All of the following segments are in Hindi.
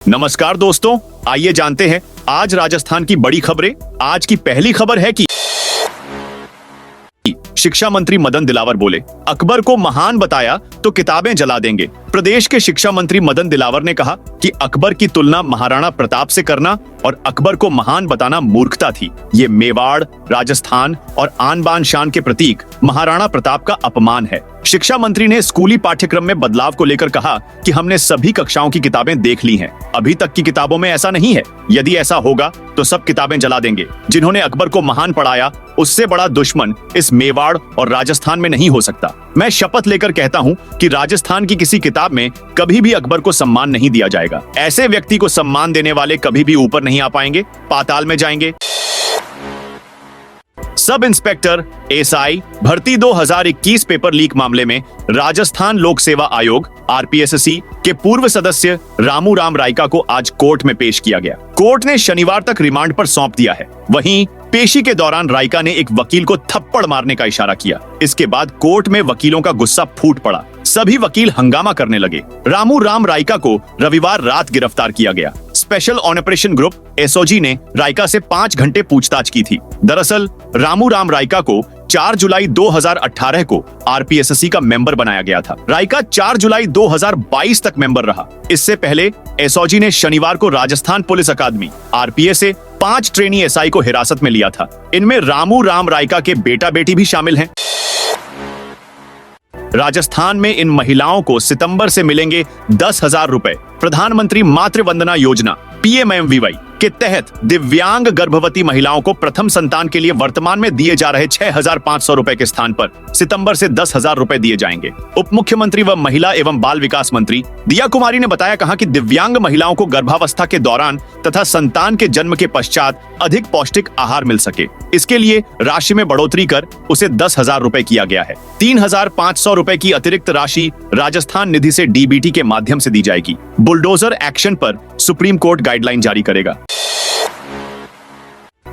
नमस्कार दोस्तों, आइए जानते हैं आज राजस्थान की बड़ी खबरें। आज की पहली खबर है कि शिक्षा मंत्री मदन दिलावर बोले, अकबर को महान बताया तो किताबें जला देंगे। प्रदेश के शिक्षा मंत्री मदन दिलावर ने कहा कि अकबर की तुलना महाराणा प्रताप से करना और अकबर को महान बताना मूर्खता थी। ये मेवाड़, राजस्थान और आन बान शान के प्रतीक महाराणा प्रताप का अपमान है। शिक्षा मंत्री ने स्कूली पाठ्यक्रम में बदलाव को लेकर कहा कि हमने सभी कक्षाओं की किताबें देख ली हैं। अभी तक की किताबों में ऐसा नहीं है। यदि ऐसा होगा तो सब किताबें जला देंगे। जिन्होंने अकबर को महान पढ़ाया, उससे बड़ा दुश्मन इस मेवाड़ और राजस्थान में नहीं हो सकता। मैं शपथ लेकर कहता हूं कि राजस्थान की किसी किताब में कभी भी अकबर को सम्मान नहीं दिया जाएगा। ऐसे व्यक्ति को सम्मान देने वाले कभी भी ऊपर नहीं आ पाएंगे, पाताल में जाएंगे। सब इंस्पेक्टर एसआई भर्ती 2021 पेपर लीक मामले में राजस्थान लोक सेवा आयोग आरपीएससी के पूर्व सदस्य रामू राम रायका को आज कोर्ट में पेश किया गया। कोर्ट ने शनिवार तक रिमांड पर सौंप दिया है। वहीं पेशी के दौरान रायका ने एक वकील को थप्पड़ मारने का इशारा किया। इसके बाद कोर्ट में वकीलों का गुस्सा फूट पड़ा। सभी वकील हंगामा करने लगे। रामू राम रायका को रविवार रात गिरफ्तार किया गया। स्पेशल ऑपरेशन ग्रुप एसओजी ने रायका से 5 घंटे पूछताछ की थी। दरअसल रामू राम रायका को 4 जुलाई 2018 को आरपीएससी का मेंबर बनाया गया था। रायका 4 जुलाई 2022 तक मेंबर रहा। इससे पहले एसओजी ने शनिवार को राजस्थान पुलिस अकादमी आरपीएस से 5 ट्रेनी एसआई को हिरासत में लिया था। इनमें रामू राम रायका के बेटा बेटी भी शामिल हैं। राजस्थान में इन महिलाओं को सितंबर से मिलेंगे 10,000 रुपए। प्रधानमंत्री मातृ वंदना योजना पीएमएमवीवाई के तहत दिव्यांग गर्भवती महिलाओं को प्रथम संतान के लिए वर्तमान में दिए जा रहे 6,500 रुपए के स्थान पर सितंबर से 10,000 रुपए दिए जाएंगे। उप मुख्यमंत्री व महिला एवं बाल विकास मंत्री दिया कुमारी ने बताया, कहा कि दिव्यांग महिलाओं को गर्भावस्था के दौरान तथा संतान के जन्म के पश्चात अधिक पौष्टिक आहार मिल सके। इसके लिए राशि में बढ़ोतरी कर उसे 10,000 रुपए किया गया है। 3,500 रुपए की अतिरिक्त राशि राजस्थान निधि से डीबीटी के माध्यम से दी जाएगी। बुलडोजर एक्शन पर सुप्रीम कोर्ट गाइडलाइन जारी करेगा।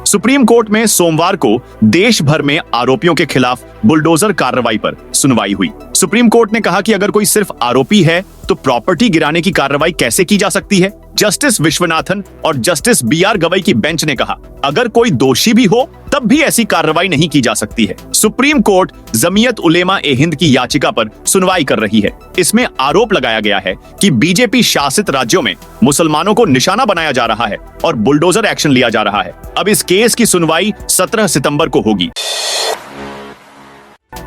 सुप्रीम कोर्ट में सोमवार को देश भर में आरोपियों के खिलाफ बुलडोजर कार्रवाई पर सुनवाई हुई। सुप्रीम कोर्ट ने कहा कि अगर कोई सिर्फ आरोपी है तो प्रॉपर्टी गिराने की कार्रवाई कैसे की जा सकती है। जस्टिस विश्वनाथन और जस्टिस बीआर गवई की बेंच ने कहा, अगर कोई दोषी भी हो तब भी ऐसी कार्रवाई नहीं की जा सकती है। सुप्रीम कोर्ट जमीयत उलेमा ए हिंद की याचिका पर सुनवाई कर रही है। इसमें आरोप लगाया गया है कि बीजेपी शासित राज्यों में मुसलमानों को निशाना बनाया जा रहा है और बुलडोजर एक्शन लिया जा रहा है। अब इस केस की सुनवाई 17 सितंबर को होगी।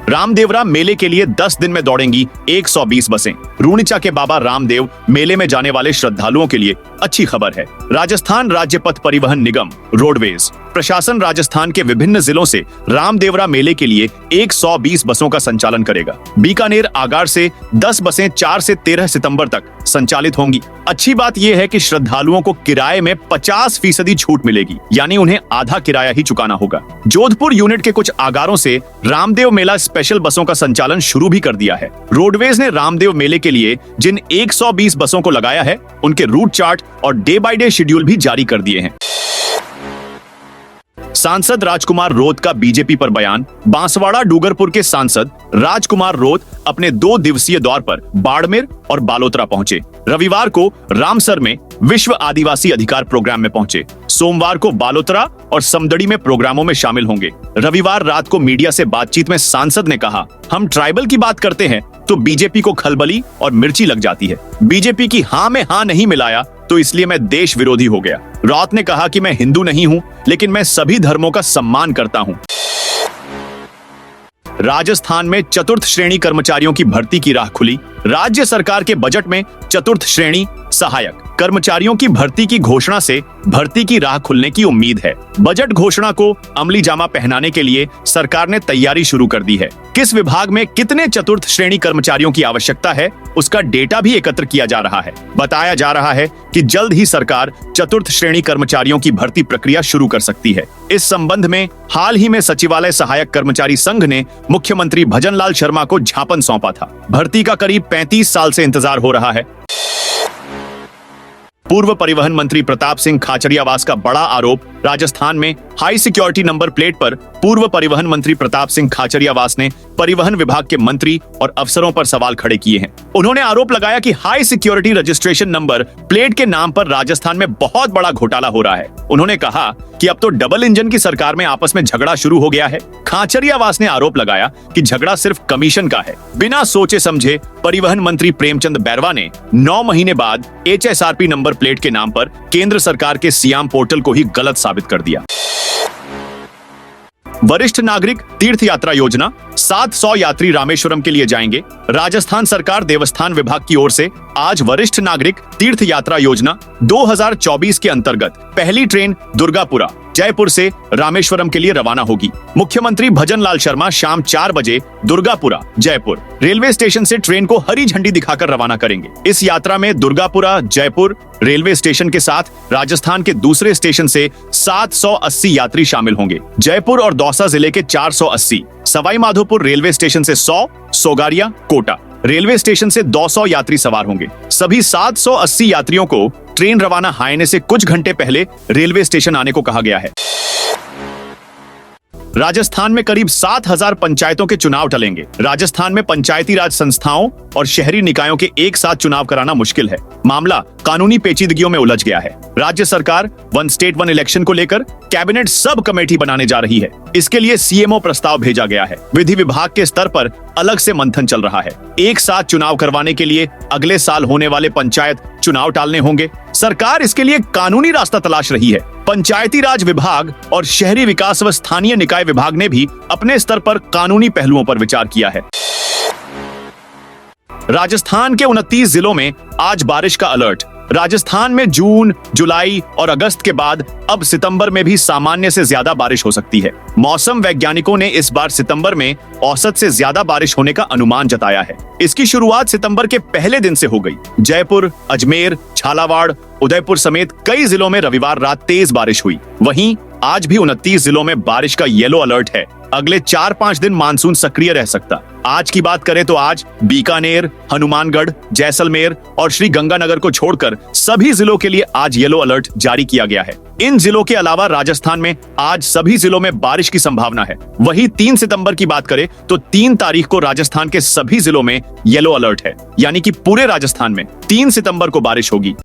रामदेवरा मेले के लिए 10 दिन में दौड़ेंगी 120 बसें। रूणिचा के बाबा रामदेव मेले में जाने वाले श्रद्धालुओं के लिए अच्छी खबर है। राजस्थान राज्य पथ परिवहन निगम रोडवेज प्रशासन राजस्थान के विभिन्न जिलों से रामदेवरा मेले के लिए 120 बसों का संचालन करेगा। बीकानेर आगार से 10 बसें 4 से 13 सितंबर तक संचालित होंगी। अच्छी बात यह है कि श्रद्धालुओं को किराए में 50% छूट मिलेगी, यानी उन्हें आधा किराया ही चुकाना होगा। जोधपुर यूनिट के कुछ आगारों से रामदेव मेला स्पेशल बसों का संचालन शुरू भी कर दिया है। रोडवेज ने रामदेव मेले के लिए जिन 120 बसों को लगाया है, उनके रूट चार्ट और डे बाय डे शेड्यूल भी जारी कर दिए हैं। सांसद राजकुमार रोत का बीजेपी पर बयान। बांसवाड़ा डूंगरपुर के सांसद राजकुमार रोत अपने 2 दिवसीय दौर पर बाड़मेर और बालोतरा पहुंचे। रविवार को रामसर में विश्व आदिवासी अधिकार प्रोग्राम में पहुंचे। सोमवार को बालोतरा और समदड़ी में प्रोग्रामों में शामिल होंगे। रविवार रात को मीडिया से बातचीत में सांसद ने कहा, हम ट्राइबल की बात करते हैं तो बीजेपी को खलबली और मिर्ची लग जाती है। बीजेपी की हां में हां नहीं मिलाया तो इसलिए मैं देश विरोधी हो गया। राउत ने कहा कि मैं हिंदू नहीं हूं, लेकिन मैं सभी धर्मों का सम्मान करता हूं। राजस्थान में चतुर्थ श्रेणी कर्मचारियों की भर्ती की राह खुली। राज्य सरकार के बजट में चतुर्थ श्रेणी सहायक कर्मचारियों की भर्ती की घोषणा से भर्ती की राह खुलने की उम्मीद है। बजट घोषणा को अमली जामा पहनाने के लिए सरकार ने तैयारी शुरू कर दी है। किस विभाग में कितने चतुर्थ श्रेणी कर्मचारियों की आवश्यकता है, उसका डेटा भी एकत्र किया जा रहा है। बताया जा रहा है कि जल्द ही सरकार चतुर्थ श्रेणी कर्मचारियों की भर्ती प्रक्रिया शुरू कर सकती है। इस संबंध में हाल ही में सचिवालय सहायक कर्मचारी संघ ने मुख्यमंत्री भजनलाल शर्मा को ज्ञापन सौंपा था। भर्ती का करीब 35 साल से इंतजार हो रहा है। पूर्व परिवहन मंत्री प्रताप सिंह खाचरियावास का बड़ा आरोप, राजस्थान में हाई सिक्योरिटी नंबर प्लेट पर पूर्व परिवहन मंत्री प्रताप सिंह खाचरियावास ने परिवहन विभाग के मंत्री और अफसरों पर सवाल खड़े किए हैं। उन्होंने आरोप लगाया कि high security registration number plate के नाम पर राजस्थान में बहुत बड़ा घोटाला हो रहा है। उन्होंने कहा कि अब तो डबल इंजन की सरकार में आपस में झगड़ा शुरू हो गया है। खाचरियावास ने आरोप लगाया कि झगड़ा सिर्फ कमीशन का है। बिना सोचे समझे परिवहन मंत्री प्रेमचंद बैरवा ने 9 महीने बाद HSRP नंबर प्लेट के नाम पर केंद्र सरकार के सियाम पोर्टल को ही गलत साबित कर दिया। वरिष्ठ नागरिक तीर्थ यात्रा योजना, 700 यात्री रामेश्वरम के लिए जाएंगे। राजस्थान सरकार देवस्थान विभाग की ओर से आज वरिष्ठ नागरिक तीर्थ यात्रा योजना 2024 के अंतर्गत पहली ट्रेन दुर्गापुरा जयपुर से रामेश्वरम के लिए रवाना होगी। मुख्यमंत्री भजन लाल शर्मा शाम 4 बजे दुर्गापुरा जयपुर रेलवे स्टेशन से ट्रेन को हरी झंडी दिखाकर रवाना करेंगे। इस यात्रा में दुर्गापुरा जयपुर रेलवे स्टेशन के साथ राजस्थान के दूसरे स्टेशन से 780 यात्री शामिल होंगे। जयपुर और दौसा जिले के 480, सवाई माधोपुर रेलवे स्टेशन से 100, सोगारिया कोटा रेलवे स्टेशन से 200 यात्री सवार होंगे। सभी 780 यात्रियों को ट्रेन रवाना होने से कुछ घंटे पहले रेलवे स्टेशन आने को कहा गया है। राजस्थान में करीब 7000 पंचायतों के चुनाव टलेंगे। राजस्थान में पंचायती राज संस्थाओं और शहरी निकायों के एक साथ चुनाव कराना मुश्किल है। मामला कानूनी पेचीदगियों में उलझ गया है। राज्य सरकार वन स्टेट वन इलेक्शन को लेकर कैबिनेट सब कमेटी बनाने जा रही है। इसके लिए CMO प्रस्ताव भेजा गया है। विधि विभाग के स्तर पर अलग से मंथन चल रहा है। एक साथ चुनाव करवाने के लिए अगले साल होने वाले पंचायत चुनाव टालने होंगे। सरकार इसके लिए कानूनी रास्ता तलाश रही है। पंचायती राज विभाग और शहरी विकास व स्थानीय निकाय विभाग ने भी अपने स्तर पर कानूनी पहलुओं पर विचार किया है। राजस्थान के 29 जिलों में आज बारिश का अलर्ट। राजस्थान में जून, जुलाई और अगस्त के बाद अब सितंबर में भी सामान्य से ज्यादा बारिश हो सकती है। मौसम वैज्ञानिकों ने इस बार सितंबर में औसत से ज्यादा बारिश होने का अनुमान जताया है। इसकी शुरुआत सितंबर के पहले दिन से हो गई। जयपुर, अजमेर, झालावाड़, उदयपुर समेत कई जिलों में रविवार रात तेज बारिश हुई। वहीं आज भी 29 जिलों में बारिश का येलो अलर्ट है। अगले 4-5 दिन मानसून सक्रिय रह सकता। आज की बात करें तो आज बीकानेर, हनुमानगढ़, जैसलमेर और श्री गंगानगर को छोड़कर सभी जिलों के लिए आज येलो अलर्ट जारी किया गया है। इन जिलों के अलावा राजस्थान में आज सभी जिलों में बारिश की संभावना है। वहीं 3 सितंबर की बात करें तो 3 तारीख को राजस्थान के सभी जिलों में येलो अलर्ट है, यानी कि पूरे राजस्थान में 3 सितंबर को बारिश होगी।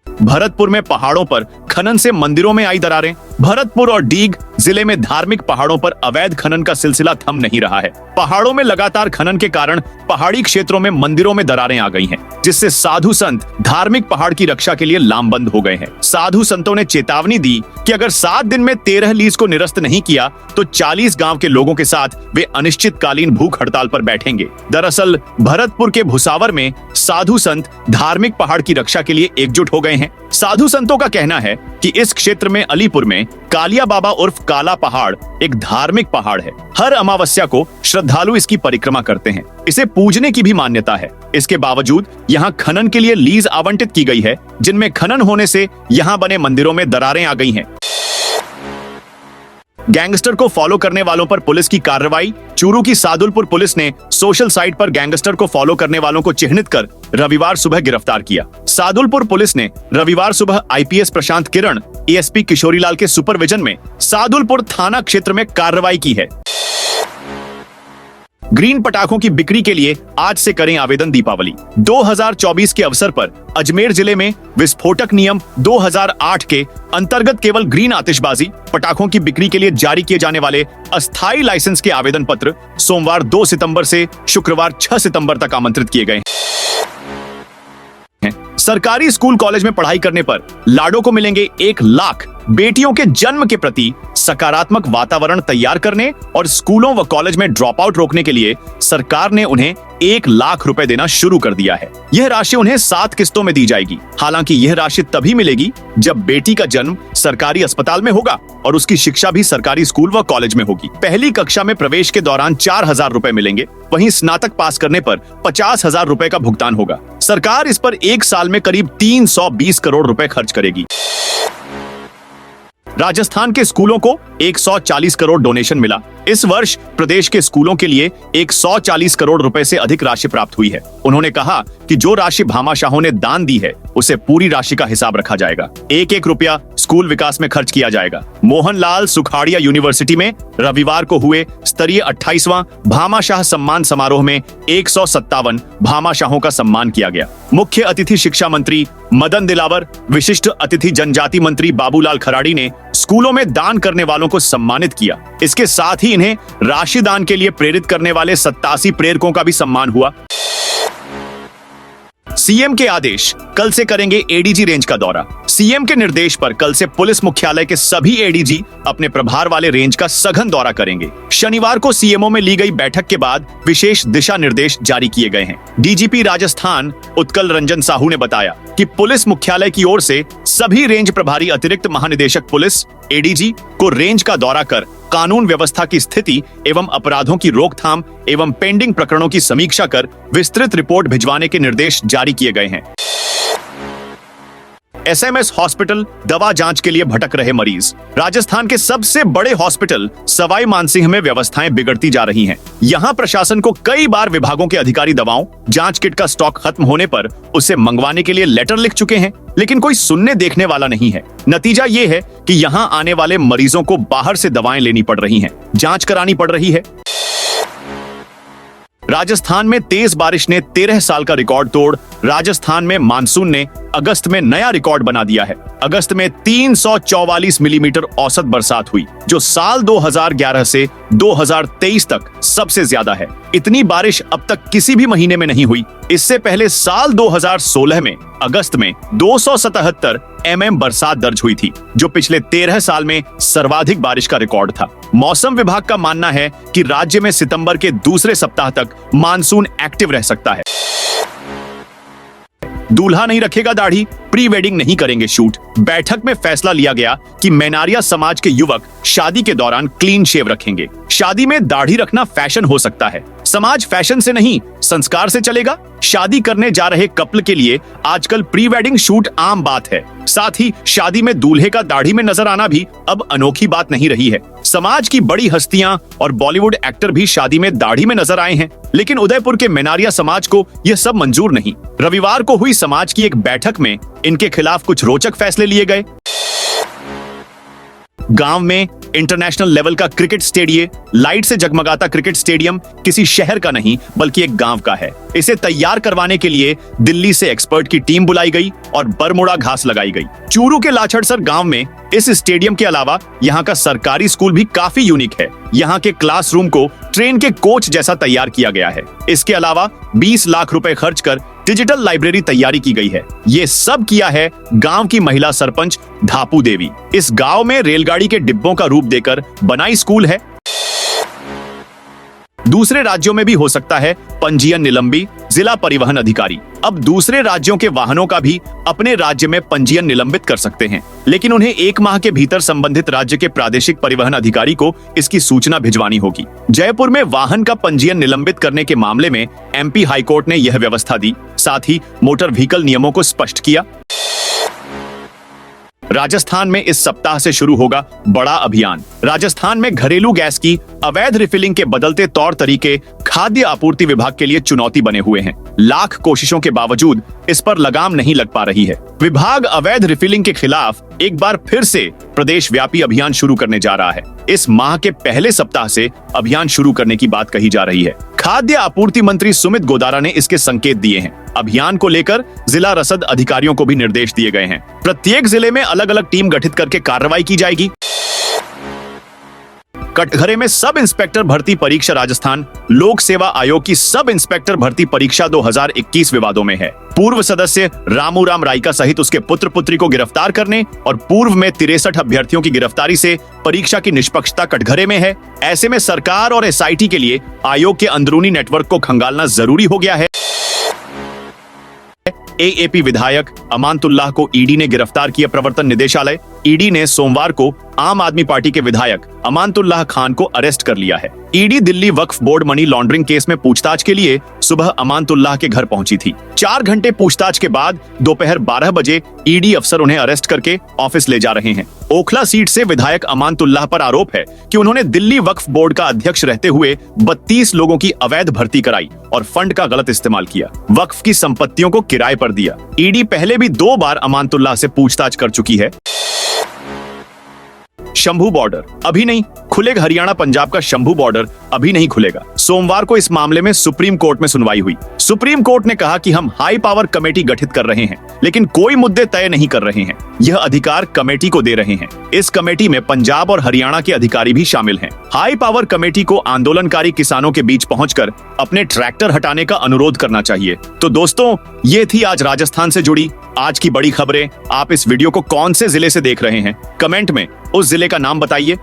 भरतपुर में पहाड़ों पर खनन से मंदिरों में आई दरारें। भरतपुर और डीग जिले में धार्मिक पहाड़ों पर अवैध खनन का सिलसिला थम नहीं रहा है। पहाड़ों में लगातार खनन के कारण पहाड़ी क्षेत्रों में मंदिरों में दरारें आ गई हैं, जिससे साधु संत धार्मिक पहाड़ की रक्षा के लिए लामबंद हो गए हैं। साधु संतों ने चेतावनी दी कि अगर 7 दिन में 13 लीज को निरस्त नहीं किया तो 40 गांव के लोगों के साथ वे अनिश्चितकालीन भूख हड़ताल पर बैठेंगे। दरअसल भरतपुर के भुसावर में साधु संत धार्मिक पहाड़ की रक्षा के लिए एकजुट हो गए हैं। साधु संतों का कहना है कि इस क्षेत्र में अलीपुर में कालिया बाबा उर्फ काला पहाड़ एक धार्मिक पहाड़ है। हर अमावस्या को श्रद्धालु इसकी परिक्रमा करते हैं। इसे पूजने की भी मान्यता है। इसके बावजूद यहाँ खनन के लिए लीज आवंटित की गई है, जिनमें खनन होने से यहाँ बने मंदिरों में दरारें आ गई हैं। गैंगस्टर को फॉलो करने वालों पर पुलिस की कार्रवाई। चूरू की सादुलपुर पुलिस ने सोशल साइट पर गैंगस्टर को फॉलो करने वालों को चिन्हित कर रविवार सुबह गिरफ्तार किया। सादुलपुर पुलिस ने रविवार सुबह IPS प्रशांत किरण, ASP किशोरीलाल के सुपरविजन में सादुलपुर थाना क्षेत्र में कार्रवाई की है। ग्रीन पटाखों की बिक्री के लिए आज से करें आवेदन। दीपावली 2024 के अवसर पर अजमेर जिले में विस्फोटक नियम 2008 के अंतर्गत केवल ग्रीन आतिशबाजी पटाखों की बिक्री के लिए जारी किए जाने वाले अस्थायी लाइसेंस के आवेदन पत्र सोमवार 2 सितंबर से शुक्रवार 6 सितंबर तक आमंत्रित किए गए हैं। सरकारी स्कूल कॉलेज में पढ़ाई करने पर लाडो को मिलेंगे 1 लाख। बेटियों के जन्म के प्रति सकारात्मक वातावरण तैयार करने और स्कूलों व कॉलेज में ड्रॉप आउट रोकने के लिए सरकार ने उन्हें 1 लाख रुपए देना शुरू कर दिया है। यह राशि उन्हें 7 किस्तों में दी जाएगी। हालांकि यह राशि तभी मिलेगी जब बेटी का जन्म सरकारी अस्पताल में होगा और उसकी शिक्षा भी सरकारी स्कूल व कॉलेज में होगी। पहली कक्षा में प्रवेश के दौरान 4000 रुपए मिलेंगे। वहीं स्नातक पास करने पर 50,000 रुपए का भुगतान होगा। सरकार इस पर 1 साल में करीब 320 करोड़ रुपए खर्च करेगी। राजस्थान के स्कूलों को 140 करोड़ डोनेशन मिला। इस वर्ष प्रदेश के स्कूलों के लिए 140 करोड़ रुपए से अधिक राशि प्राप्त हुई है। उन्होंने कहा कि जो राशि भामाशाहों ने दान दी है उसे पूरी राशि का हिसाब रखा जाएगा। एक एक रुपया स्कूल विकास में खर्च किया जाएगा। मोहनलाल सुखाड़िया यूनिवर्सिटी में रविवार को हुए स्तरीय 28वां भामाशाह सम्मान समारोह में 157 भामाशाहों का सम्मान किया गया। मुख्य अतिथि शिक्षा मंत्री मदन दिलावर, विशिष्ट अतिथि जनजाति मंत्री बाबूलाल खराड़ी ने स्कूलों में दान करने वालों को सम्मानित किया। इसके साथ ही इन्हें राशि दान के लिए प्रेरित करने वाले 87 प्रेरकों का भी सम्मान हुआ। सीएम के आदेश, कल से करेंगे एडीजी रेंज का दौरा। सीएम के निर्देश पर कल से पुलिस मुख्यालय के सभी एडीजी अपने प्रभार वाले रेंज का सघन दौरा करेंगे। शनिवार को सीएमओ में ली गई बैठक के बाद विशेष दिशा निर्देश जारी किए गए हैं। डीजीपी राजस्थान उत्कल रंजन साहू ने बताया कि पुलिस मुख्यालय की ओर से सभी रेंज प्रभारी अतिरिक्त महानिदेशक पुलिस एडीजी को रेंज का दौरा कर कानून व्यवस्था की स्थिति एवं अपराधों की रोकथाम एवं पेंडिंग प्रकरणों की समीक्षा कर विस्तृत रिपोर्ट भिजवाने के निर्देश जारी किए गए हैं। एसएमएस हॉस्पिटल दवा जांच के लिए भटक रहे मरीज। राजस्थान के सबसे बड़े हॉस्पिटल सवाई मानसिंह में व्यवस्थाएं बिगड़ती जा रही हैं। यहां प्रशासन को कई बार विभागों के अधिकारी दवाओं जांच किट का स्टॉक खत्म होने पर उसे मंगवाने के लिए लेटर लिख चुके हैं, लेकिन कोई सुनने देखने वाला नहीं है। नतीजा ये है कि यहां आने वाले मरीजों को बाहर से दवाएं लेनी पड़ रही हैं, जांच करानी पड़ रही है। राजस्थान में तेज बारिश ने 13 साल का रिकॉर्ड तोड़ राजस्थान में मानसून ने अगस्त में नया रिकॉर्ड बना दिया है। अगस्त में 344 मिलीमीटर औसत बरसात हुई, जो साल 2011 से 2023 तक सबसे ज्यादा है। इतनी बारिश अब तक किसी भी महीने में नहीं हुई। इससे पहले साल 2016 में अगस्त में 277 mm बरसात दर्ज हुई थी, जो पिछले 13 साल में सर्वाधिक बारिश का रिकॉर्ड था। मौसम विभाग का मानना है कि राज्य में सितंबर के दूसरे सप्ताह तक मानसून एक्टिव रह सकता है। दूल्हा नहीं रखेगा दाढ़ी, प्री वेडिंग नहीं करेंगे शूट। बैठक में फैसला लिया गया कि मैनारिया समाज के युवक शादी के दौरान क्लीन शेव रखेंगे। शादी में दाढ़ी रखना फैशन हो सकता है, समाज फैशन से नहीं संस्कार से चलेगा। शादी करने जा रहे कपल के लिए आजकल प्री वेडिंग शूट आम बात है। साथ ही शादी में दूल्हे का दाढ़ी में नजर आना भी अब अनोखी बात नहीं रही है। समाज की बड़ी हस्तियां और बॉलीवुड एक्टर भी शादी में दाढ़ी में नजर आए हैं, लेकिन उदयपुर के मैनारिया समाज को यह सब मंजूर नहीं। रविवार को हुई समाज की एक बैठक में इनके खिलाफ कुछ रोचक फैसले लिए गए। गांव में इंटरनेशनल लेवल का क्रिकेट स्टेडियम, लाइट से जगमगाता क्रिकेट स्टेडियम किसी शहर का नहीं बल्कि एक गांव का है। इसे तैयार करवाने के लिए दिल्ली से एक्सपर्ट की टीम बुलाई गई और बरमोड़ा घास लगाई गई। चूरू के लाछड़सर गांव में इस स्टेडियम के अलावा यहाँ का सरकारी स्कूल भी काफी यूनिक है। यहाँ के क्लासरूम को ट्रेन के कोच जैसा तैयार किया गया है। इसके अलावा 20 लाख रुपए खर्च कर डिजिटल लाइब्रेरी तैयारी की गई है। ये सब किया है गांव की महिला सरपंच धापू देवी। इस गांव में रेलगाड़ी के डिब्बों का रूप देकर बनाई स्कूल है। दूसरे राज्यों में भी हो सकता है पंजीयन निलंबी। जिला परिवहन अधिकारी अब दूसरे राज्यों के वाहनों का भी अपने राज्य में पंजीयन निलंबित कर सकते हैं, लेकिन उन्हें 1 माह के भीतर संबंधित राज्य के प्रादेशिक परिवहन अधिकारी को इसकी सूचना भिजवानी होगी। जयपुर में वाहन का पंजीयन निलंबित करने के मामले में एमपी हाईकोर्ट ने यह व्यवस्था दी। साथ ही मोटर व्हीकल नियमों को स्पष्ट किया। राजस्थान में इस सप्ताह से शुरू होगा बड़ा अभियान। राजस्थान में घरेलू गैस की अवैध रिफिलिंग के बदलते तौर तरीके खाद्य आपूर्ति विभाग के लिए चुनौती बने हुए हैं। लाख कोशिशों के बावजूद इस पर लगाम नहीं लग पा रही है। विभाग अवैध रिफिलिंग के खिलाफ एक बार फिर से प्रदेश व्यापी अभियान शुरू करने जा रहा है। इस माह के पहले सप्ताह से अभियान शुरू करने की बात कही जा रही है। खाद्य आपूर्ति मंत्री सुमित गोदारा ने इसके संकेत दिए हैं। अभियान को लेकर जिला रसद अधिकारियों को भी निर्देश दिए गए हैं। प्रत्येक जिले में अलग अलग टीम गठित करके कार्रवाई की जाएगी। कटघरे में सब इंस्पेक्टर भर्ती परीक्षा। राजस्थान लोक सेवा आयोग की सब इंस्पेक्टर भर्ती परीक्षा 2021 विवादों में है। पूर्व सदस्य रामू राम रायका सहित उसके पुत्र पुत्री को गिरफ्तार करने और पूर्व में 63 अभ्यर्थियों की गिरफ्तारी से परीक्षा की निष्पक्षता कटघरे में है। ऐसे में सरकार और एसआईटी के लिए आयोग के अंदरूनी नेटवर्क को खंगालना जरूरी हो गया है। एएपी विधायक अमानतुल्लाह को ईडी ने गिरफ्तार किया। प्रवर्तन निदेशालय ईडी ने सोमवार को आम आदमी पार्टी के विधायक अमानतुल्लाह खान को अरेस्ट कर लिया है। ED Delhi Waqf board money laundering case में पूछताछ के लिए सुबह अमानतुल्लाह के घर पहुंची थी। 4 घंटे पूछताछ के बाद दोपहर 12 बजे ईडी अफसर उन्हें अरेस्ट करके ऑफिस ले जा रहे हैं। ओखला सीट से विधायक अमानतुल्लाह पर आरोप है कि उन्होंने दिल्ली वक्फ बोर्ड का अध्यक्ष रहते हुए 32 लोगों की अवैध भर्ती कराई और फंड का गलत इस्तेमाल किया, वक्फ की संपत्तियों को किराए पर दिया। ईडी पहले भी 2 बार अमानतुल्लाह से पूछताछ कर चुकी है। शंभू बॉर्डर अभी नहीं खुलेगा। हरियाणा पंजाब का शंभू बॉर्डर अभी नहीं खुलेगा। सोमवार को इस मामले में सुप्रीम कोर्ट में सुनवाई हुई। सुप्रीम कोर्ट ने कहा कि हम हाई पावर कमेटी गठित कर रहे हैं, लेकिन कोई मुद्दे तय नहीं कर रहे हैं। यह अधिकार कमेटी को दे रहे हैं। इस कमेटी में पंजाब और हरियाणा के अधिकारी भी शामिल हैं। हाई पावर कमेटी को आंदोलनकारी किसानों के बीच पहुंचकर अपने ट्रैक्टर हटाने का अनुरोध करना चाहिए। तो दोस्तों, ये थी आज राजस्थान से जुड़ी आज की बड़ी खबरें। आप इस वीडियो को कौन से जिले से देख रहे हैं? कमेंट में उस जिले का नाम बताइए।